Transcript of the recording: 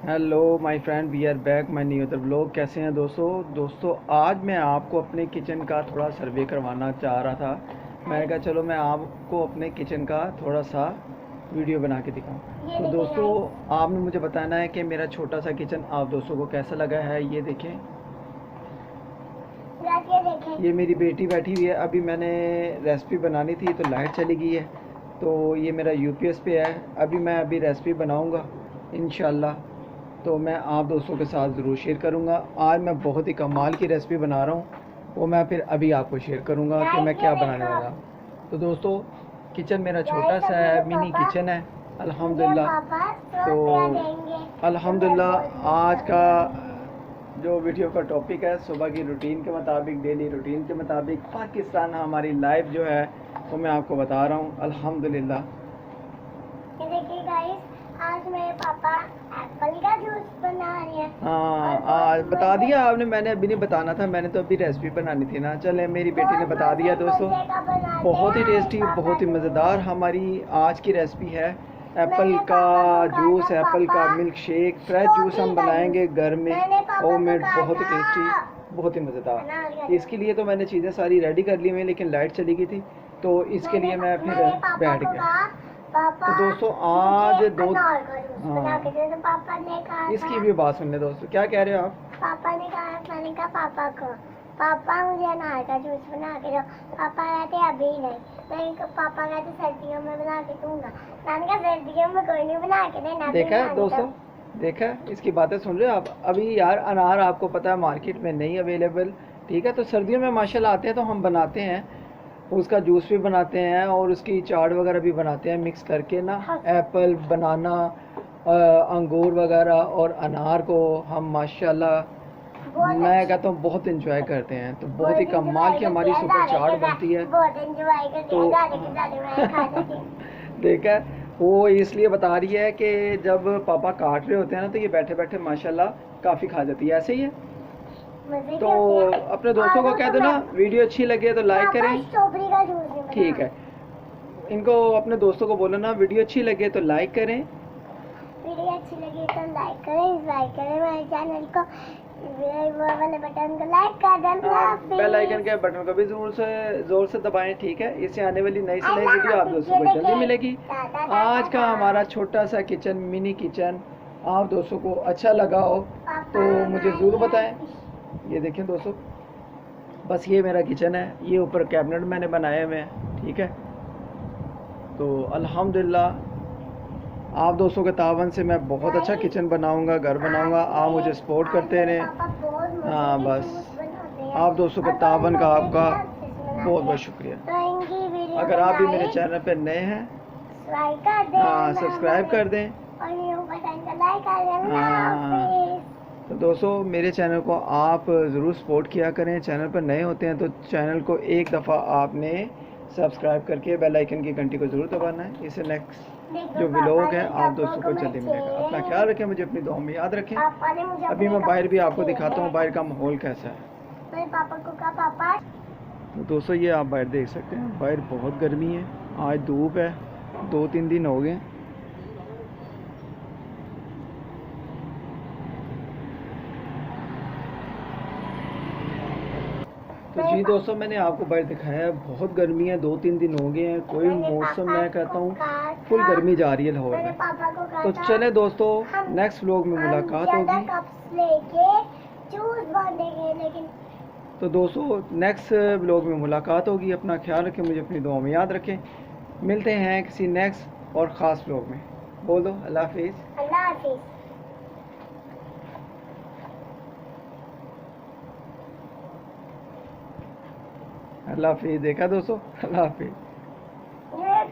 Hello my friend, we are back my new other blog. कैसे हैं दोस्तों आज मैं आपको अपने किचन का थोड़ा सर्वे करवाना चाह रहा था। मैंने कहा चलो मैं आपको अपने किचन का थोड़ा सा वीडियो बना के दिखाऊं। तो दोस्तों आपने मुझे बताना है कि मेरा छोटा सा किचन आप दोस्तों को कैसा लगा है। ये देखें, ये मेरी बेटी बैठी हुई है। अभी मैंने रेसिपी बनानी थी तो लाइट चली गई है, तो ये मेरा यूपीएस पे है। अभी रेसिपी बनाऊंगा इंशाल्लाह, तो मैं आप दोस्तों के साथ ज़रूर शेयर करूंगा। आज मैं बहुत ही कमाल की रेसिपी बना रहा हूँ, वो मैं फिर अभी आपको शेयर करूंगा कि मैं क्या बनाने वाला हूँ। तो दोस्तों किचन मेरा छोटा सा है, मिनी किचन है अल्हम्दुलिल्लाह। तो अल्हम्दुलिल्लाह आज का जो वीडियो का टॉपिक है, सुबह की रूटीन के मुताबिक, डेली रूटीन के मुताबिक पाकिस्तान हमारी लाइफ जो है वो मैं आपको बता रहा हूँ अल्हम्दुलिल्लाह। देखिए गाइस, आज मेरे पापा एप्पल का जूस बना रहे हैं। हाँ, आज बता दिया आपने, मैंने अभी नहीं बताना था, मैंने तो अभी रेसिपी बनानी थी ना। चले मेरी बेटी ने बता दिया दोस्तों। बहुत ही टेस्टी, बहुत ही मज़ेदार हमारी आज की रेसिपी है। एप्पल का जूस, एप्पल का मिल्क शेक, फ्रेश जूस हम बनाएंगे घर में, होममेड, बहुत ही टेस्टी, बहुत ही मज़ेदार। इसके लिए तो मैंने चीज़ें सारी रेडी कर ली हुई, लेकिन लाइट चली गई थी, तो इसके लिए मैं फिर बैठ गया। तो दोस्तों आज पापा ने कहा इसकी भी बात सुन ले दोस्तों, क्या कह रहे हो आप? पापा ने कहा, मैंने कहा पापा को, पापा मुझे अनार का जूस बना के दो। पापा कहते अभी नहीं। मैंने कहा पापा कहते सर्दियों में बना के दूंगा। मैंने कहा सर्दियों में कोई नहीं बना के देना। देखा दोस्तों, देखा इसकी बातें सुन रहे हो आप? अभी यार अनार आपको पता है मार्केट में नहीं अवेलेबल, ठीक है। तो सर्दियों में माशाल्लाह आते हैं तो हम बनाते हैं, उसका जूस भी बनाते हैं और उसकी चाट वगैरह भी बनाते हैं मिक्स करके ना। एप्पल, बनाना, अंगूर वगैरह और अनार को हम माशाल्लाह मैं कहता हूँ बहुत इंजॉय करते हैं। तो बहुत ही कमाल की हमारी सुपर चाट बनती है। तो देखा, वो इसलिए बता रही है कि जब पापा काट रहे होते हैं ना तो ये बैठे बैठे माशाल्लाह काफ़ी खा जाती है, ऐसे ही है। तो अपने दोस्तों को कह दो ना, वीडियो अच्छी लगे तो लाइक करें, ठीक है। इनको अपने दोस्तों को बोलो ना, वीडियो अच्छी लगे तो लाइक करें, वीडियो अच्छी लगी तो लाइक करें मेरे चैनल को, वो वाले बटन को लाइक कर देना, बेल आइकन के बटन को भी जोर से दबाएं, ठीक है। इससे आने वाली नई से नई वीडियो आप दोस्तों को जल्दी मिलेगी। आज का हमारा छोटा सा किचन, मिनी किचन आप दोस्तों को अच्छा लगा हो तो मुझे ज़रूर बताएं। ये देखें दोस्तों, बस ये मेरा किचन है, ये ऊपर कैबिनेट मैंने बनाए हुए हैं, ठीक है। तो अल्हम्दुलिल्लाह आप दोस्तों के तावन से मैं बहुत अच्छा किचन बनाऊंगा, घर बनाऊंगा। आप मुझे सपोर्ट करते रहें। हाँ, बस आप दोस्तों के तावन का आपका बहुत बहुत शुक्रिया। अगर आप भी मेरे चैनल पर नए हैं, हाँ सब्सक्राइब कर दें। हाँ, तो दोस्तों मेरे चैनल को आप ज़रूर सपोर्ट किया करें। चैनल पर नए होते हैं तो चैनल को एक दफ़ा आपने सब्सक्राइब करके बेल आइकन की घंटी को ज़रूर दबाना है। इससे नेक्स्ट जो व्लॉग है आप दोस्तों को जल्दी मिलेगा। अपना ख्याल रखें, मुझे अपनी दुआ में याद रखें। अभी मैं बाहर भी आपको दिखाता हूँ बाहर का माहौल कैसा है। मेरे पापा को कहा पापा। तो दोस्तों ये आप बाहर देख सकते हैं, बाहर बहुत गर्मी है, आज धूप है, 2-3 दिन हो गए। तो जी दोस्तों मैंने आपको बाहर दिखाया है, बहुत गर्मी है, 2-3 दिन हो गए हैं। कोई मौसम मैं कहता हूँ फुल गर्मी जा रही है लाहौर में। तो चले दोस्तों नेक्स्ट व्लॉग में मुलाकात होगी। तो दोस्तों नेक्स्ट व्लॉग में मुलाकात होगी। अपना ख्याल रखें, मुझे अपनी दुआ में याद रखें। मिलते हैं किसी नेक्स्ट और ख़ास व्लॉग में। बोल दो अल्लाह हाफिज़। अल्लाह हाफिज़। अल्लाह हाफिज़। देखा दोस्तों, अल्लाह हाफिज़। ये